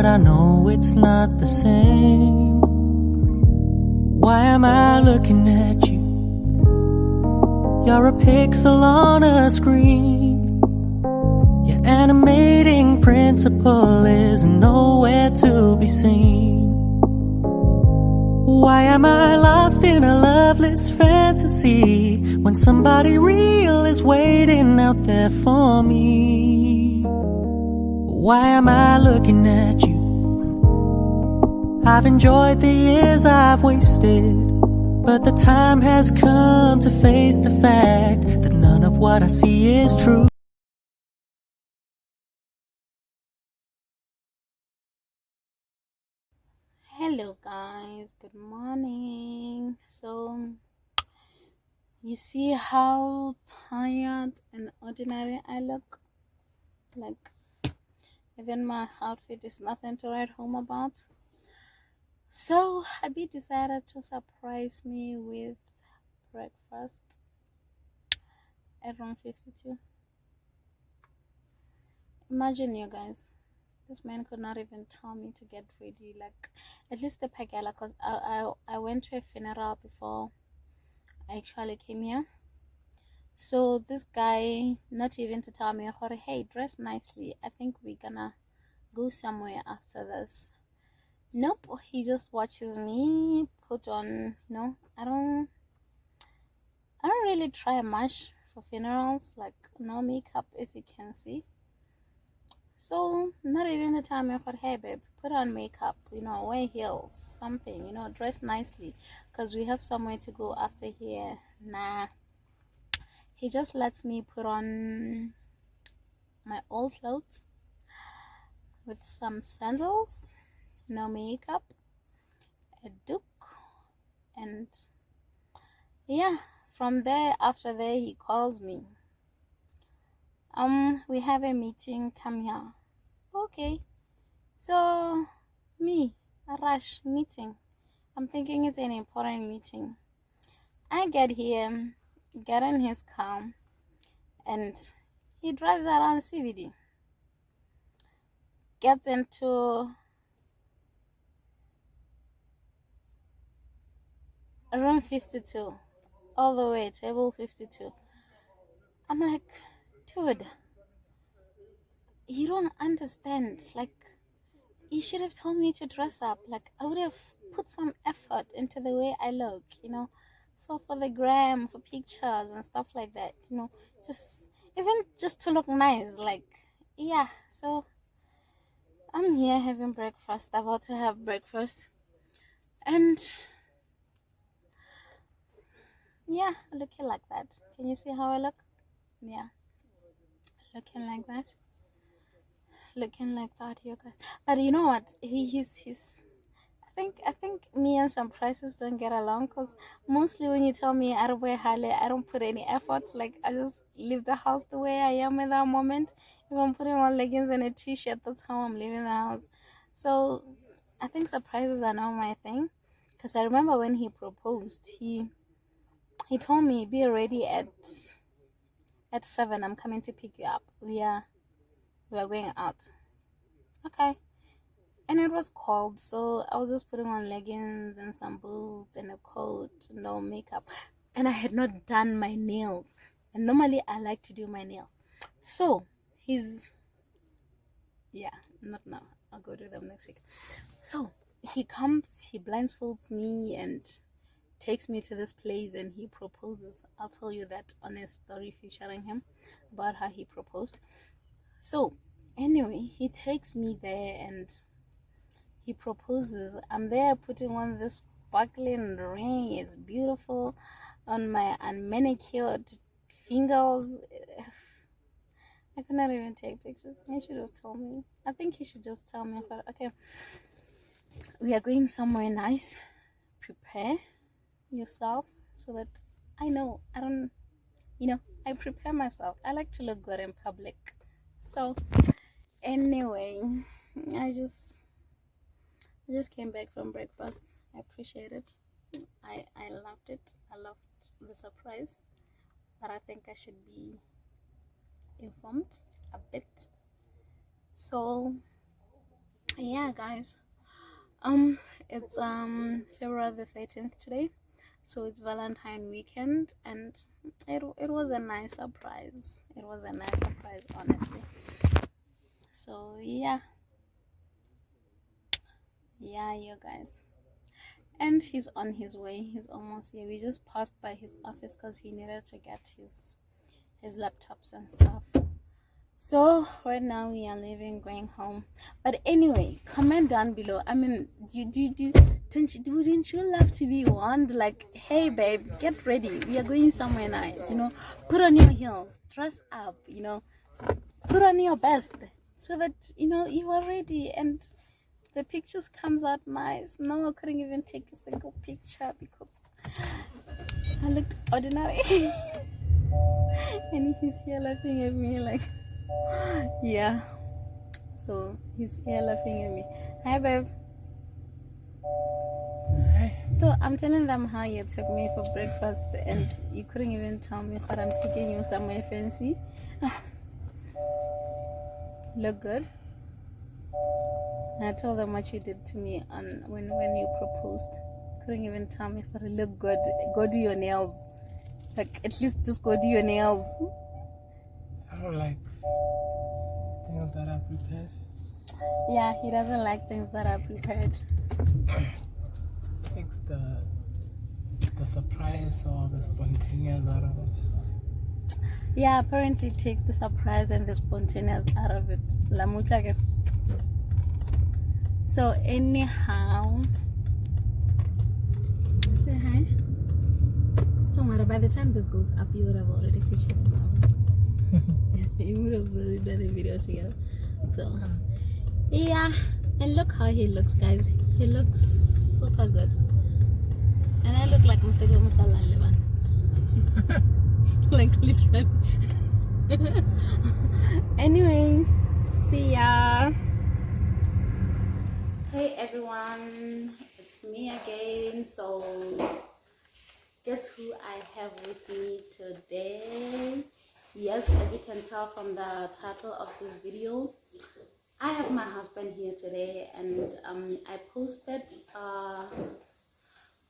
but I know it's not the same. Why am I looking at you? You're a pixel on a screen. Your animating principle is nowhere to be seen. Why am I lost in a loveless fantasy when somebody real is waiting out there for me? Why am I looking at you? I've enjoyed the years I've wasted, but the time has come to face the fact that none of what I see is true. Hello guys, good morning. So you see how tired and ordinary I look? Like even my outfit is nothing to write home about. So Hubby decided to surprise me with breakfast at room 52. Imagine, you guys, this man could not even tell me to get ready, like at least the pagala, because I went to a funeral before I actually came here. So this guy, not even to tell me, hey, dress nicely, I think we're gonna go somewhere after this. Nope, he just watches me put on, I don't really try much for funerals, like no makeup, as you can see. So not even the time I thought, hey babe, put on makeup, wear heels, something, dress nicely, because we have somewhere to go after here. Nah, he just lets me put on my old clothes with some sandals, no makeup, a duke, and yeah, from there, after there, he calls me. We have a meeting, come here. Okay, so me, a rush meeting. I'm thinking it's an important meeting. I get here, get in his car, and he drives around CBD. Gets into room 52, all the way, table 52. I'm like, dude, you don't understand. Like, you should have told me to dress up. Like, I would have put some effort into the way I look, for the gram, for pictures and stuff like that, just even just to look nice. Like, yeah, so I'm here having breakfast, about to have breakfast, and yeah, looking like that. Can you see how I look? Yeah, looking like that. Looking like that, you guys. But you know what? He's. I think me and some prices don't get along, because mostly when you tell me I don't wear Harley, I don't put any effort. Like, I just leave the house the way I am at that moment. If I'm putting on leggings and a t-shirt, that's how I'm leaving the house. So I think surprises are not my thing, because I remember when he proposed, he told me, be ready at 7. I'm coming to pick you up. We are going out. Okay. And it was cold, so I was just putting on leggings and some boots and a coat, no makeup, and I had not done my nails, and normally I like to do my nails. So he's, yeah, not now, I'll go do them next week. So he comes, he blindfolds me and takes me to this place, and he proposes. I'll tell you that on a story featuring him, about how he proposed. So anyway, he takes me there and he proposes. I'm there putting on this sparkling ring. It's beautiful on my unmanicured fingers. I could not even take pictures. He should have told me. I think he should just tell me, okay, we are going somewhere nice. Prepare yourself, so that I know I don't, I prepare myself. I like to look good in public. So anyway, I just came back from breakfast. I appreciate it. I loved it. I loved the surprise, but I think I should be informed a bit. So Yeah, guys. It's February the 13th today, so it's Valentine weekend, and it was a nice surprise. It was a nice surprise, honestly. So yeah, you guys. And he's on his way. He's almost here. We just passed by his office because he needed to get his laptops and stuff. So right now we are leaving, going home. But anyway, comment down below. I mean, wouldn't you love to be warned? Like, hey babe, get ready. We are going somewhere nice. Put on your heels, dress up. Put on your best, so that you are ready and the pictures comes out nice. No, I couldn't even take a single picture because I looked ordinary. And he's here laughing at me like, yeah. So he's here laughing at me. Hi, babe. Hi. So I'm telling them how you took me for breakfast and you couldn't even tell me what I'm taking you somewhere fancy. Look good. And I told them what you did to me on when you proposed. Couldn't even tell me how to look good. Go do your nails. Like, at least just go do your nails. I don't like things that are prepared. Yeah, he doesn't like things that are prepared. Takes the surprise or the spontaneous out of it. So. Yeah, apparently it takes the surprise and the spontaneous out of it. So anyhow, say hi. Don't worry, by the time this goes up, you would have already featured him. You would have already done a video together. So yeah, and look how he looks, guys. He looks super good. And I look like Muselo Musala Levan. Like, literally. Anyway, see ya. Hey everyone, it's me again. So guess who I have with me today? Yes, as you can tell from the title of this video, I have my husband here today, and I posted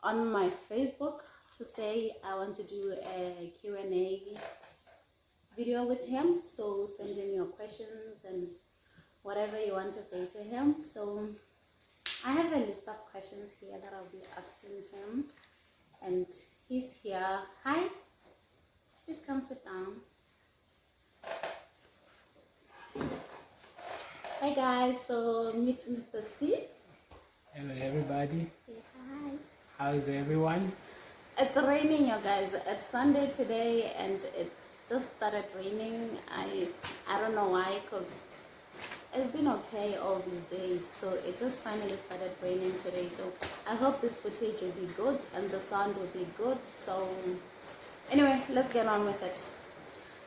on my Facebook to say I want to do a Q&A video with him. So send in your questions and whatever you want to say to him. So I have a list of questions here that I'll be asking him, and he's here. Hi, please come sit down. Hi guys, so meet Mr. C. Hello everybody. Say hi. How is everyone? It's raining, you guys. It's Sunday today and it just started raining. I don't know why, because it's been okay all these days, so it just finally started raining today. So I hope this footage will be good and the sound will be good. So anyway, let's get on with it.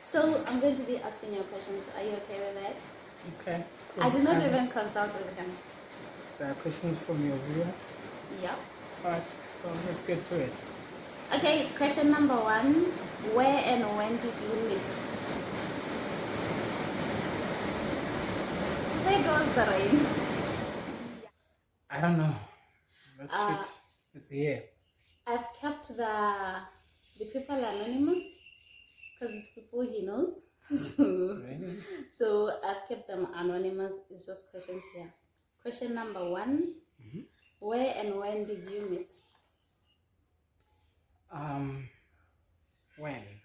So I'm going to be asking you questions. Are you okay with that? Okay, it's cool. I did not even consult with him. There are questions from your viewers. Yep. Alright, so let's get to it. Okay, question number 1. Where and when did you meet? There goes the rain. I don't know. Let's shoot. It's here. I've kept the people anonymous because it's people he knows. Really? So I've kept them anonymous. It's just questions here. Question number 1. Where and when did you meet? When?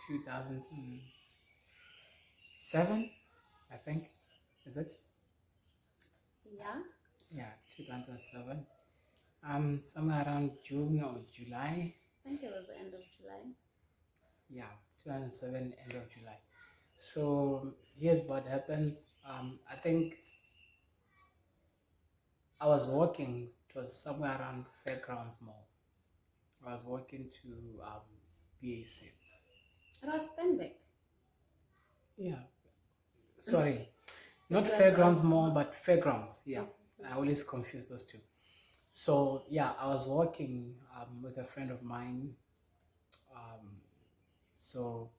2007, I think. Is it? Yeah. Yeah, 2007. Somewhere around June or July. I think it was the end of July. Yeah, 2007, end of July. So here's what happens. I think I was walking. It was somewhere around Fairgrounds Mall. I was walking to BAC. It was Stenbeck. Yeah. Sorry. Not Fairgrounds Mall, but Fairgrounds. Yeah. I always confuse those two. So yeah, I was walking with a friend of mine. So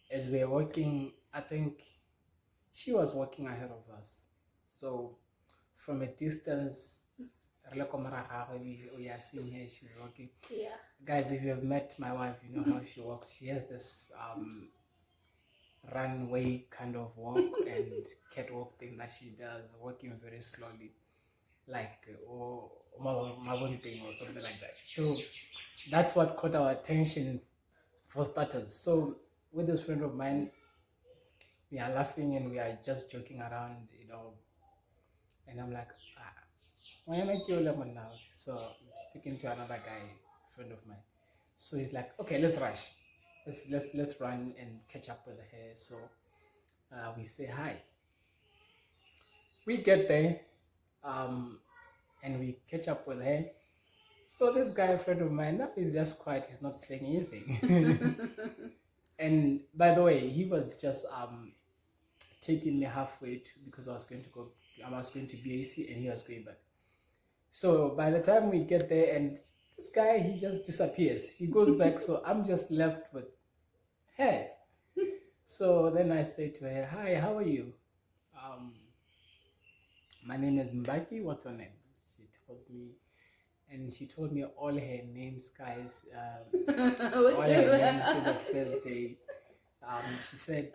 as we were walking, I think she was walking ahead of us. So from a distance, we are seeing her, she's walking. Yeah. Guys, if you have met my wife, you know how she walks. She has this runway kind of walk and catwalk thing that she does, walking very slowly, like or thing or something like that. So that's what caught our attention for starters. So with this friend of mine, we are laughing and we are just joking around, and I'm like, why am I lemon now? So I'm speaking to another guy, friend of mine. So he's like, okay, let's rush. Let's run and catch up with her. So we say hi. We get there, and we catch up with her. So this guy, a friend of mine, now he's just quiet. He's not saying anything. And by the way, he was just taking me halfway because I was going to BAC and he was going back. So by the time we get there, and this guy, he just disappears. He goes back. So I'm just left with her. So then I say to her, hi, how are you? My name is Mbaki. What's your name? She tells me, and she told me all her names, guys. All her names in the first day. She said,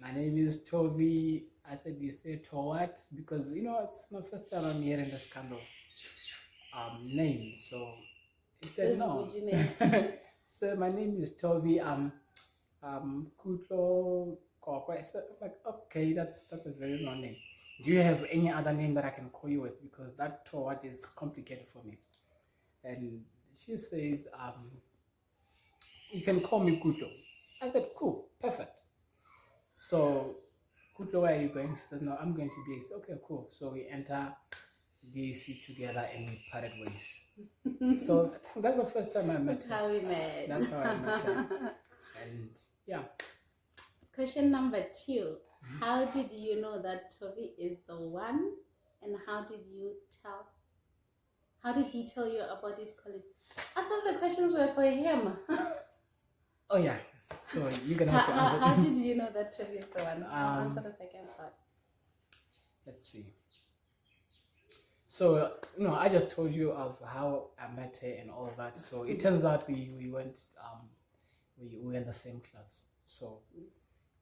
my name is Tovi. I said, you say to what? Because, it's my first time I'm hearing this kind of name. So he said, no. So my name is Tovi. Kutlo Kokwe. So I'm like, okay, that's a very long name. Do you have any other name that I can call you with? Because that Towat is complicated for me. And she says, you can call me Kutlo. I said, cool, perfect. So, Kutlo, where are you going? She says, no, I'm going to BAC. Okay, cool. So we enter BAC together and we parted ways. So that's the first time I met her. That's how we met. That's how I met her. And yeah. Question number 2. How did you know that Tovi is the one? And how did he tell you about his calling? I thought the questions were for him. Oh yeah. So you're gonna have to answer. How did you know that Tovi is the one? I'll answer the second part. Let's see. So I just told you of how I met her and all that. So it turns out we went we were in the same class. So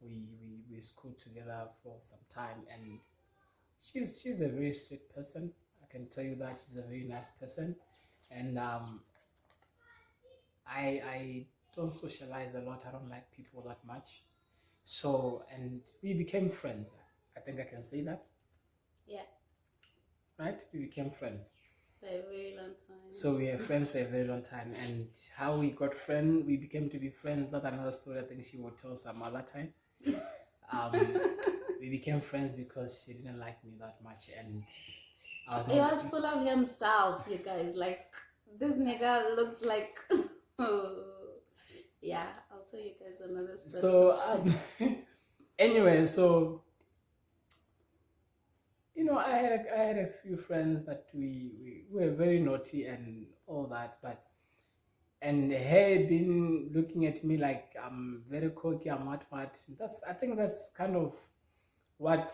we schooled together for some time, and she's a very sweet person. I can tell you that she's a very nice person, and I don't socialize a lot. I don't like people that much. So, and we became friends. I think I can say that. Yeah. Right? We became friends. For a very long time. So we were friends for a very long time. And how we became to be friends, that's another story I think she will tell some other time. We became friends because she didn't like me that much, and he was full of himself, you guys. Like, this nigga looked like yeah, I'll tell you guys another story. So anyway, so I had a few friends that we were very naughty and all that, and her been looking at me like I'm very cocky, I'm what. I think that's kind of what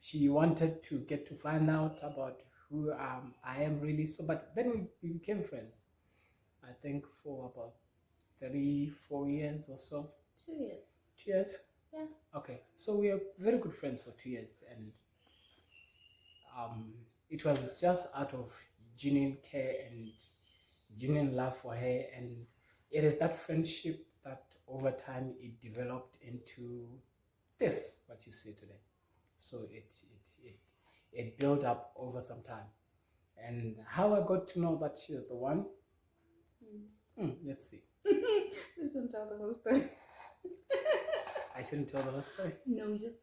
she wanted to get to find out about who I am really. So, but then we became friends. I think for about 3-4 years or so. 2 years. 2 years? Yeah. Okay, so we are very good friends for 2 years, and it was just out of genuine care and genuine love for her, and it is that friendship that over time it developed into this what you see today. So it built up over some time. And how I got to know that she was the one, let's see. Listen, tell the whole story. I shouldn't tell the whole story. No, just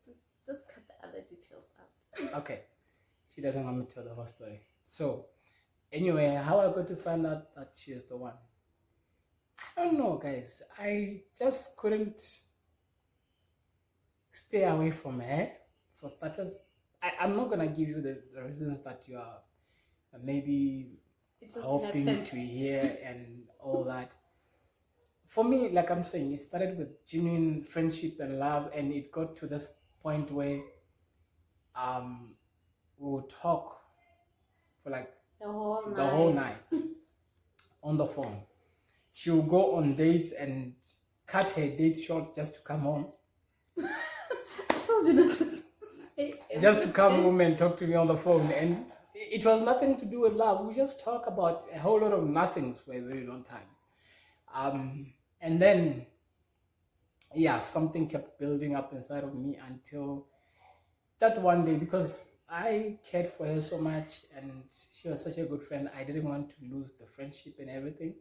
cut the other details out. Okay, she doesn't want me to tell the whole story. So anyway, how I got to find out that she is the one, I don't know, guys. I just couldn't stay away from her. For starters, I'm not gonna give you the reasons that you are maybe hoping to hear and all that. For me, like I'm saying, it started with genuine friendship and love, and it got to this point where we would talk for like The whole night. the whole night on the phone. She would go on dates and cut her date short just to come home. I told you not to say everything. Just to come home and talk to me on the phone. And it was nothing to do with love. We just talk about a whole lot of nothings for a very long time. And then, yeah, something kept building up inside of me until that one day, because I cared for her so much and she was such a good friend, I didn't want to lose the friendship and everything.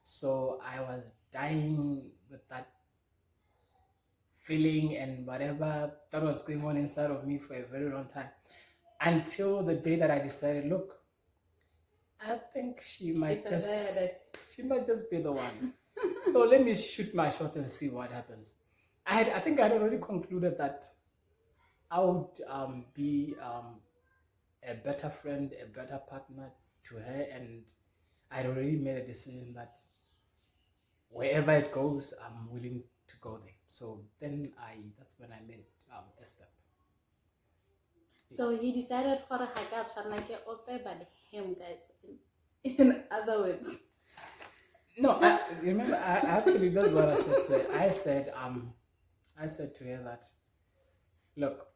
So I was dying with that feeling and whatever that was going on inside of me for a very long time, until the day that I decided, look, I think she might just be the one. So let me shoot my shot and see what happens. I think I had already concluded that I would be a better friend, a better partner to her, and I'd already made a decision that wherever it goes, I'm willing to go there. So then that's when I made a step. So he decided for a haka but him, guys. In other words. No, so, remember, actually that's what I said to her. I said to her that, look,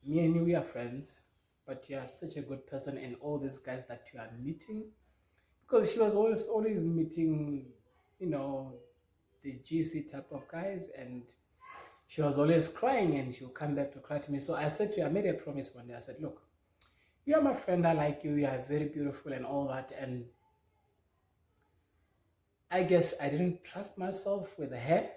me and you, we are friends, but you are such a good person, and all these guys that you are meeting, because she was always meeting, the GC type of guys, and she was always crying, and she would come back to cry to me. So I said to her, I made a promise one day. I said, look, you are my friend, I like you, you are very beautiful and all that, and I guess I didn't trust myself with her,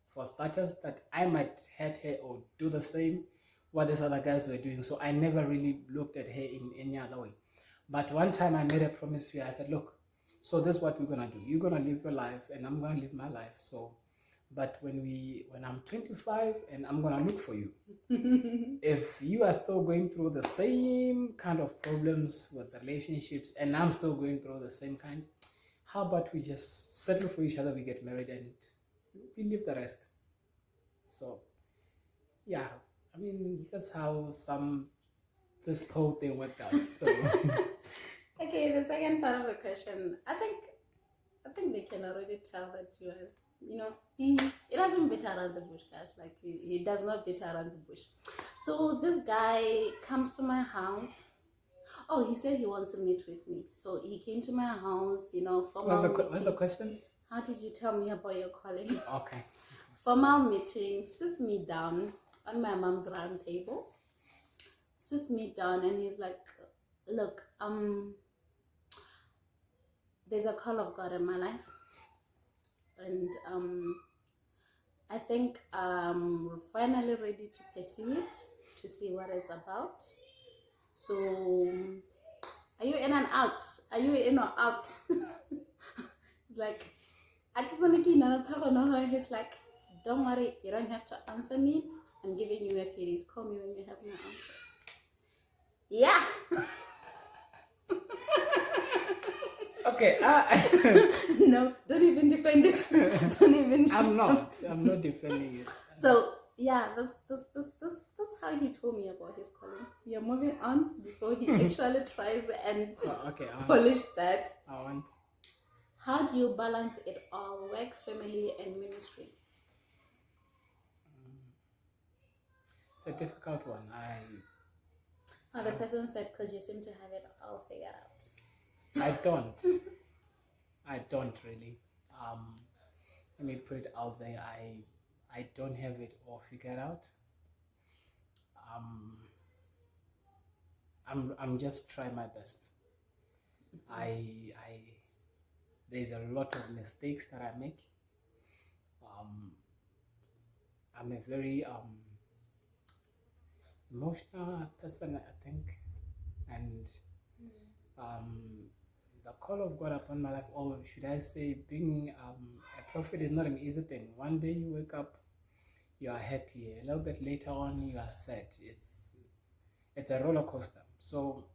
for starters, that I might hurt her or do the same what these other guys were doing. So I never really looked at her in any other way. But one time I made a promise to her. I said, look, so this is what we're gonna do. You're gonna live your life and I'm gonna live my life. So, but when I'm 25 and I'm gonna look for you, if you are still going through the same kind of problems with the relationships and I'm still going through the same kind, how about we just settle for each other, we get married and we leave the rest. So, yeah, I mean, that's how this whole thing worked out. So, okay, the second part of the question, I think they can already tell that he doesn't beat around the bush, guys. Like he does not beat around the bush. So this guy comes to my house. Oh, he said he wants to meet with me. So he came to my house, what's the question? How did you tell me about your calling? Okay. Formal meeting, sits me down on my mom's round table, sits me down, and he's like, look, there's a call of God in my life, and I think I'm finally ready to pursue it, to see what it's about. So, are you in and out? Are you in or out? It's like, he's like, don't worry, you don't have to answer me. I'm giving you a few days. Call me when you have no answer. Yeah. Okay. No, don't even defend it. Don't even. I'm not defending it. So yeah, that's how he told me about his calling. We are moving on before he actually tries and polish that. How do you balance it all, work, family, and ministry? It's a difficult one. The person said, because you seem to have it all figured out. I don't really. Let me put it out there. I don't have it all figured out. I'm just trying my best. There's a lot of mistakes that I make. I'm a very emotional person, I think, and the call of God upon my life, or should I say, being a prophet is not an easy thing. One day you wake up, you are happy. A little bit later on, you are sad. It's a roller coaster. So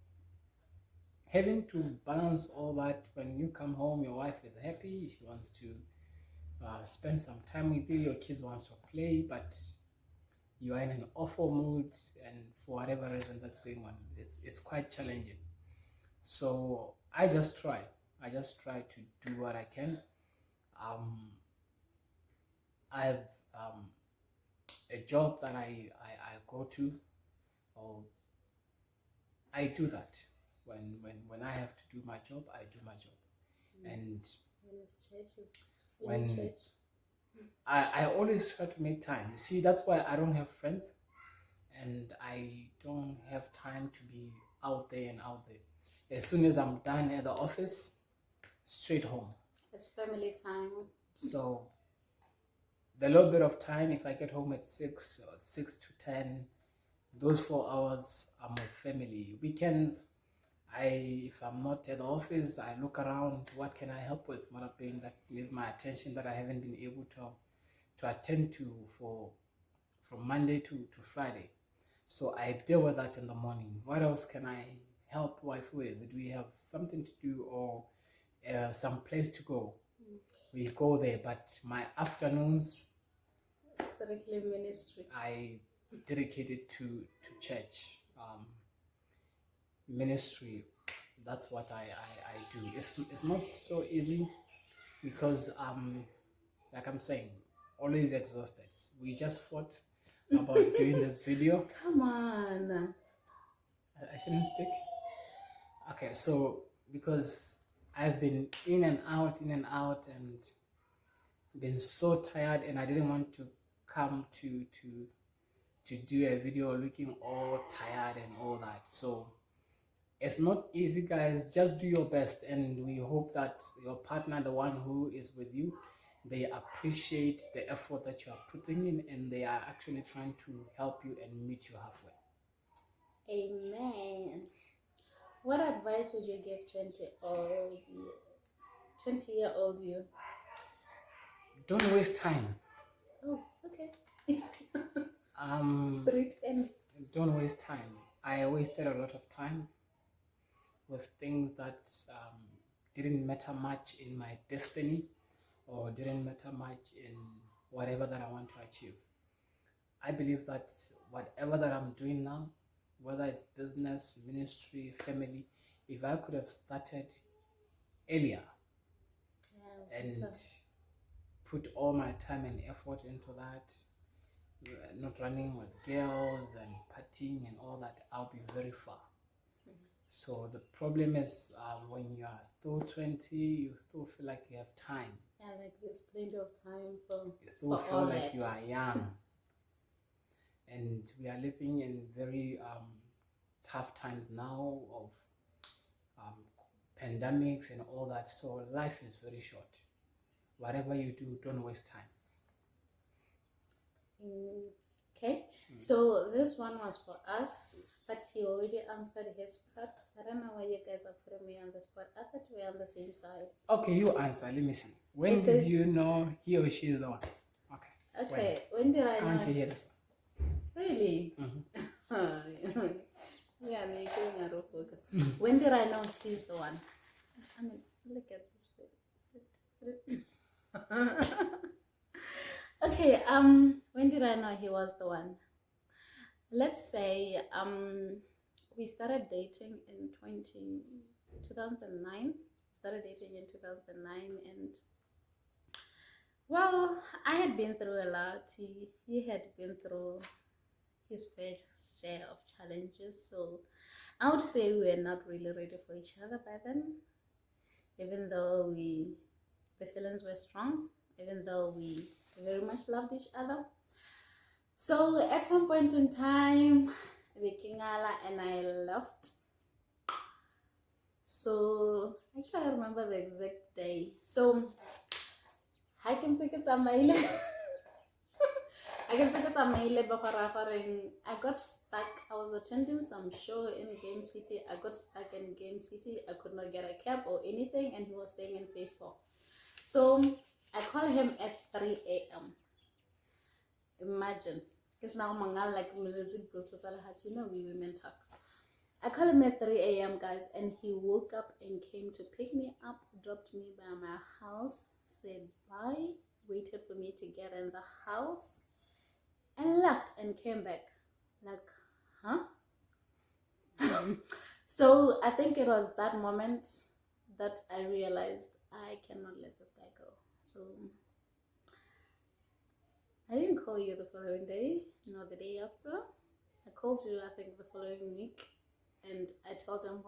having to balance all that, when you come home, your wife is happy. She wants to spend some time with you. Your kids wants to play, but you are in an awful mood, and for whatever reason that's going on, it's quite challenging. So I just try to do what I can. I have a job that I go to, or I do that. When I have to do my job, I do my job. And When it's church, it's when church. I always try to make time. You see, that's why I don't have friends, and I don't have time to be out there and out there. As soon as I'm done at the office, straight home. It's family time. So the little bit of time, if I get home at 6 or 6 to 10, those 4 hours are my family. Weekends, if I'm not at the office, I look around, what can I help with? Maraping that needs my attention that I haven't been able to attend to from Monday to Friday. So I deal with that in the morning. What else can I help wife with? Do we have something to do, or some place to go? We go there. But my afternoons, Strictly ministry. I dedicate it to church, ministry. That's what I do. It's not so easy because like I'm saying, always exhausted. We just fought about doing this video. Come on. I shouldn't speak. Okay, so because I've been in and out, and been so tired, and I didn't want to come to do a video looking all tired and all that. So it's not easy, guys. Just do your best, and we hope that your partner, the one who is with you, they appreciate the effort that you are putting in, and they are actually trying to help you and meet you halfway. Amen. What advice would you give 20-year-old you? Don't waste time. Oh, okay. Straight end. Don't waste time. I wasted a lot of time with things that didn't matter much in my destiny, or didn't matter much in whatever that I want to achieve. I believe that whatever that I'm doing now, whether it's business, ministry, family, if I could have started earlier and put all my time and effort into that, not running with girls and partying and all that, I'll be very far. So the problem is when you are still 20, you still feel like you have time. Yeah, like there's plenty of time for You still for feel all like that. you are young. And we are living in very tough times now of pandemics and all that. So life is very short. Whatever you do, don't waste time. Okay, so this one was for us, but he already answered his part. I don't know why you guys are putting me on the spot. I thought we were on the same side. Okay, you answer. Let me see. When did you know he or she is the one? Okay. Okay, when did I I know? want to hear this one. Really? Yeah, no, you're getting out of focus. When did I know he's the one? I mean, look at this. Okay, when did I know he was the one? Let's say we started dating in 2009. Started dating in 2009, and well, I had been through a lot. He had been through his fair share of challenges, so I would say we were not really ready for each other by then, even though the feelings were strong, even though we very much loved each other. So at some point in time, toveychigala and I left. So actually I remember the exact day. So I can think it's a mail. I got stuck. I was attending some show in Game City. I got stuck in Game City. I could not get a cab or anything, and he was staying in Facebook. So I called him at 3 a.m. Imagine. Because now mangal like music goes to we women talk. I called him at 3 a.m. guys, and he woke up and came to pick me up, dropped me by my house, said bye, waited for me to get in the house, and left and came back. Like, huh? So I think it was that moment that I realized I cannot let this guy go. So I didn't call you the following day, nor the day after. I called you, I think, the following week, and I told him,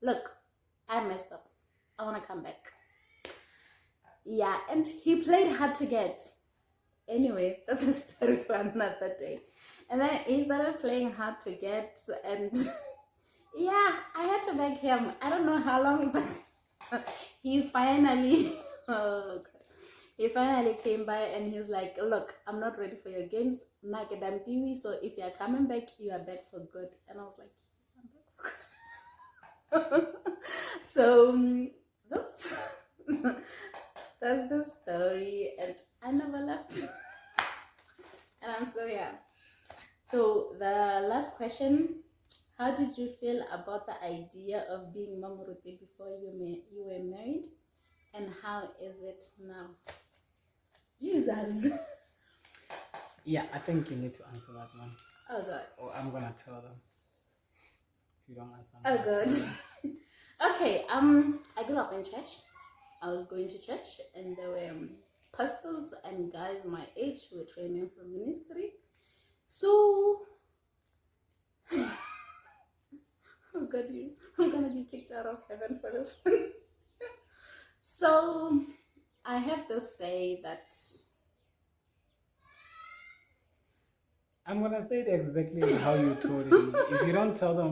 look, I messed up. I want to come back. Yeah, and he played hard to get. Anyway, that's a story for another day. And then he started playing hard to get, and yeah, I had to beg him. I don't know how long, but he finally, oh God. He finally came by and he's like, look, I'm not ready for your games. So if you're coming back, you are back for good. And I was like, yes, I'm back for good. So that's that's the story, and I never left. And I'm still here. So the last question, how did you feel about the idea of being Mamurute before you were married? And how is it now? Jesus. Yeah, I think you need to answer that one. Oh God. Or I'm gonna tell them. If you don't answer. Oh God. Okay. I grew up in church. I was going to church, and there were pastors and guys my age who were training for ministry. So, oh God, I'm gonna be kicked out of heaven for this one. So, I have to say that I'm gonna say it exactly how you told me. If you don't tell them,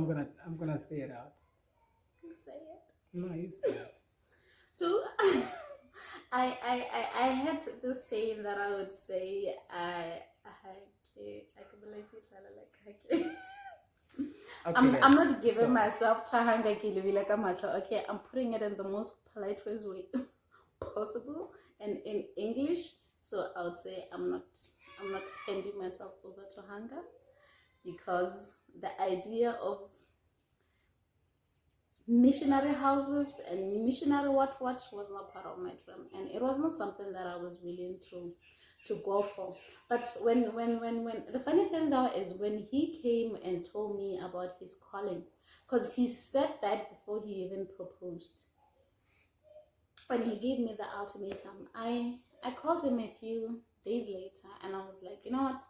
I'm gonna say it out. say it. No, you say it. So I had this saying that I would say I'm not giving myself okay, I'm putting it in the most polite way possible and in English. So I would say I'm not handing myself over to hunger, because the idea of missionary houses and missionary what was not part of my dream, and it was not something that I was willing to go for. But when the funny thing though is when he came and told me about his calling, because he said that before he even proposed. When he gave me the ultimatum, I called him a few days later and I was like, you know what,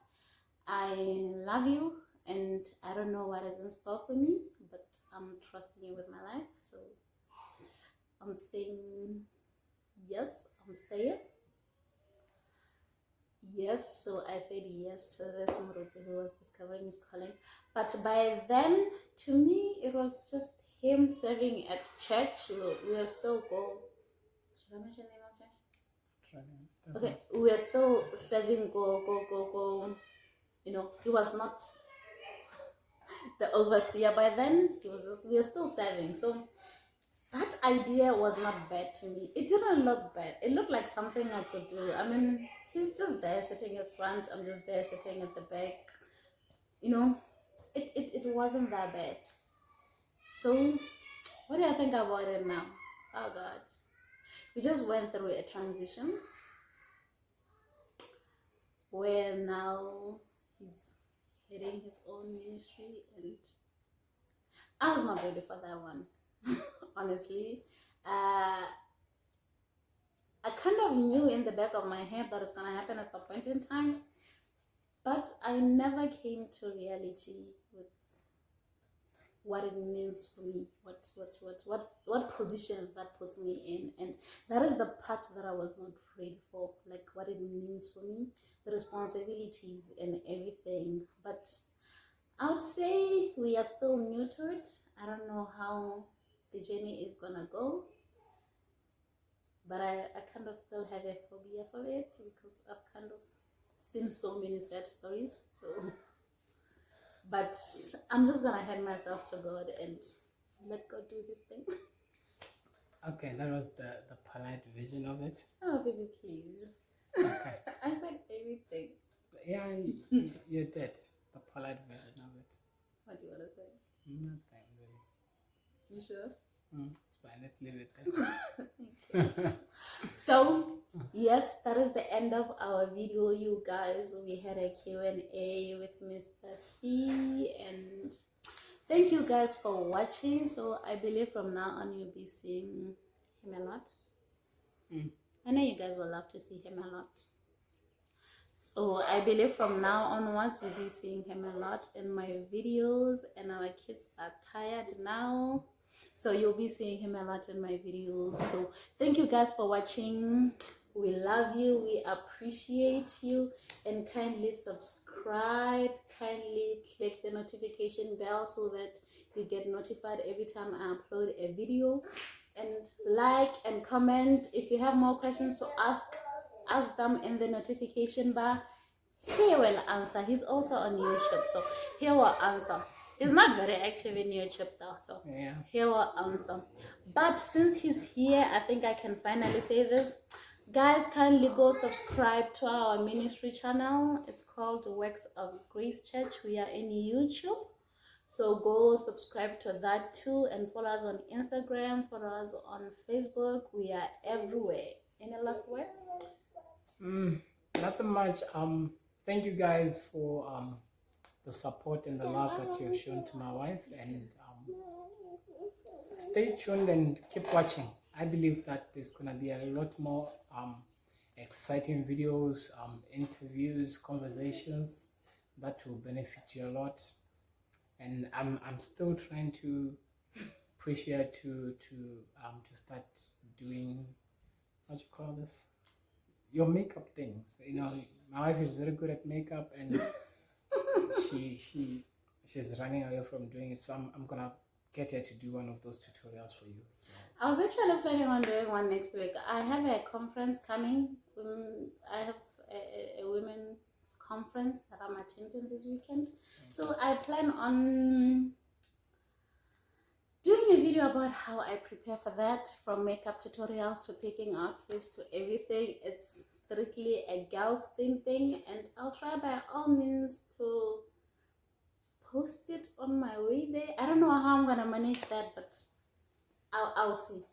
I love you, and I don't know what is in store for me, but I'm trusting you with my life. So I'm saying yes, I'm staying. Yes, so I said yes to this Muruti who was discovering his calling. But by then, to me, it was just him serving at church. We were still go. Should I mention the name of church? Okay, we were still serving go. You know, he was not the overseer by then. We were still serving. So that idea was not bad to me. It didn't look bad. It looked like something I could do. I mean, he's just there sitting at front. I'm just there sitting at the back. You know, it wasn't that bad. So what do you think about it now? Oh God. We just went through a transition where now he's heading his own ministry, and I was not ready for that one. Honestly, I kind of knew in the back of my head that it's gonna happen at some point in time, but I never came to reality with what it means for me, what positions that puts me in, and that is the part that I was not ready for, like what it means for me, the responsibilities and everything. But I would say we are still new to it. I don't know how the journey is gonna go, but I kind of still have a phobia for it because I've kind of seen so many sad stories. So, but I'm just gonna hand myself to God and let God do his thing. Okay, that was the polite version of it. Oh, baby, please. Okay. I said everything. Yeah, you did. The polite version of it. What do you want to say? Nothing really. You sure? It's fine. Let's leave it there. Thank you. So yes, that is the end of our video, you guys. We had a Q&A with Mr. C, and thank you guys for watching. So I believe from now on you'll be seeing him a lot. I know you guys will love to see him a lot. So I believe from now onwards you'll be seeing him a lot in my videos, and our kids are tired now, so you'll be seeing him a lot in my videos. So thank you guys for watching. We love you, we appreciate you, and kindly subscribe, kindly click the notification bell so that you get notified every time I upload a video, and like and comment. If you have more questions to ask them in the notification bar. He will answer. He's also on YouTube, so he will answer. He's not very active in YouTube though, so Yeah. he will answer. But since he's here, I think I can finally say this. Guys, kindly go subscribe to our ministry channel. It's called Works of Grace Church. We are in YouTube, so go subscribe to that too, and follow us on Instagram, follow us on Facebook. We are everywhere. Any last words? Nothing much. Thank you guys for the support and the love that you have shown to my wife, and stay tuned and keep watching. I believe that there's gonna be a lot more exciting videos, interviews, conversations that will benefit you a lot. And I'm still trying to push here to start doing, what you call this, your makeup things. You know, my wife is very good at makeup, and she's running away from doing it. So I'm gonna get her to do one of those tutorials for you. So I was actually planning on doing one next week. I have a conference coming. I have a women's conference that I'm attending this weekend. So I plan on doing a video about how I prepare for that, from makeup tutorials to picking outfits to everything. It's strictly a girls thing, and I'll try by all means to post it on my way there. I don't know how I'm gonna manage that, but I'll see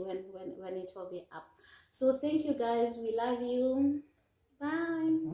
when it will be up. So thank you guys, we love you, bye.